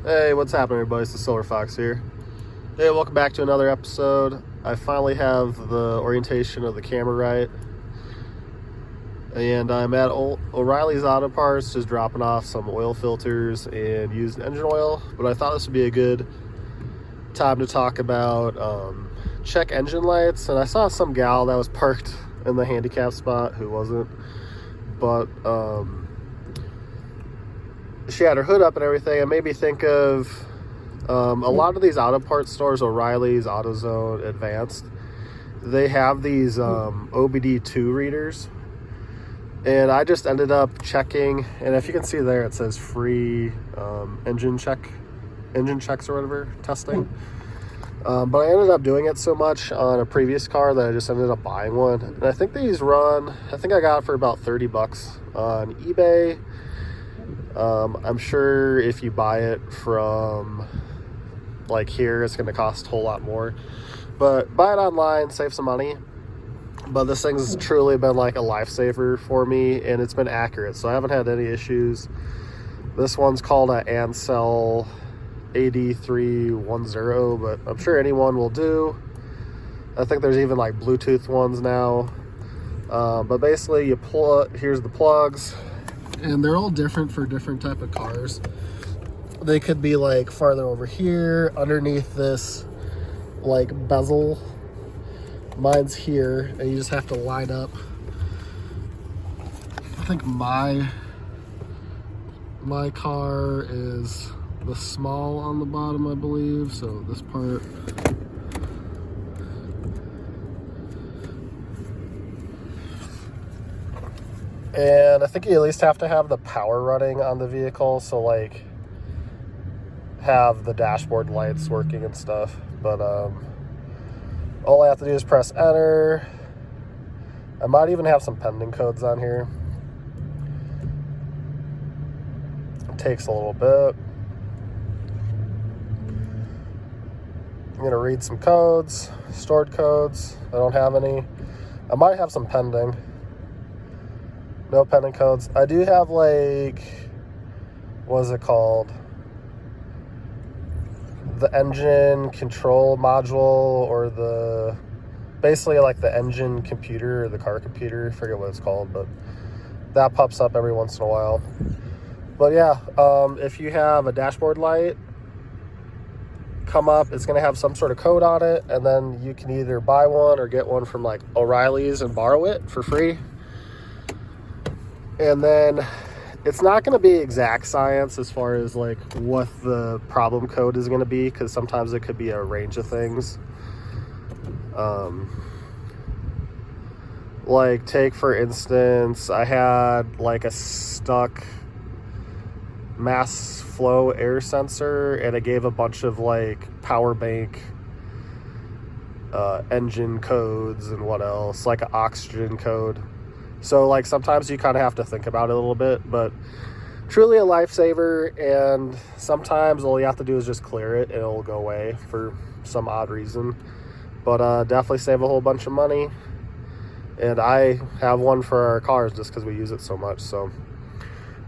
Hey, what's happening, everybody? It's the Silver Fox here. Hey, welcome back to another episode. I finally have the orientation of the camera right, and I'm at O'Reilly's Auto Parts just dropping off some oil filters and used engine oil. But I thought this would be a good time to talk about check engine lights. And I saw some gal that was parked in the handicap spot who wasn't, but she had her hood up and everything. It made me think of a lot of these auto parts stores, O'Reilly's, AutoZone, Advanced, they have these OBD2 readers. And I just ended up checking, and if you can see there, it says free engine checks or whatever, testing. But I ended up doing it so much on a previous car that I just ended up buying one. And I think these run, I think I got it for about $30 on eBay. I'm sure if you buy it from like here, it's going to cost a whole lot more, but buy it online, save some money. But this thing's truly been like a lifesaver for me, and it's been accurate, so I haven't had any issues. This one's called an Ansel AD310, but I'm sure anyone will do. I think there's even like Bluetooth ones now. But basically you plug, here's the plugs, and they're all different for different type of cars. They could be like farther over here underneath this like bezel. Mine's here, and you just have to line up. I think my car is the small on the bottom, I believe, so this part. And I think you at least have to have the power running on the vehicle, so like have the dashboard lights working and stuff. But all I have to do is press enter. I might even have some pending codes on here. It takes a little bit. I'm gonna read some codes, stored codes. I don't have any. I might have some pending. No pending codes. I do have like, what is it called? The engine control module, or the, basically like the engine computer or the car computer. I forget what it's called, but that pops up every once in a while. But yeah, if you have a dashboard light come up, it's going to have some sort of code on it, and then you can either buy one or get one from like O'Reilly's and borrow it for free. And then it's not going to be exact science as far as like what the problem code is going to be, because sometimes it could be a range of things. Like take for instance, I had like a stuck mass flow air sensor, and it gave a bunch of like power bank engine codes and what else, like an oxygen code. So like sometimes you kind of have to think about it a little bit, but truly a lifesaver. And sometimes all you have to do is just clear it and it'll go away for some odd reason. But definitely save a whole bunch of money. And I have one for our cars just because we use it so much. So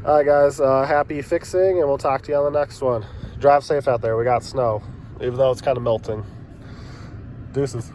all right guys, happy fixing, and we'll talk to you on the next one. Drive safe out there. We got snow, even though it's kind of melting. Deuces.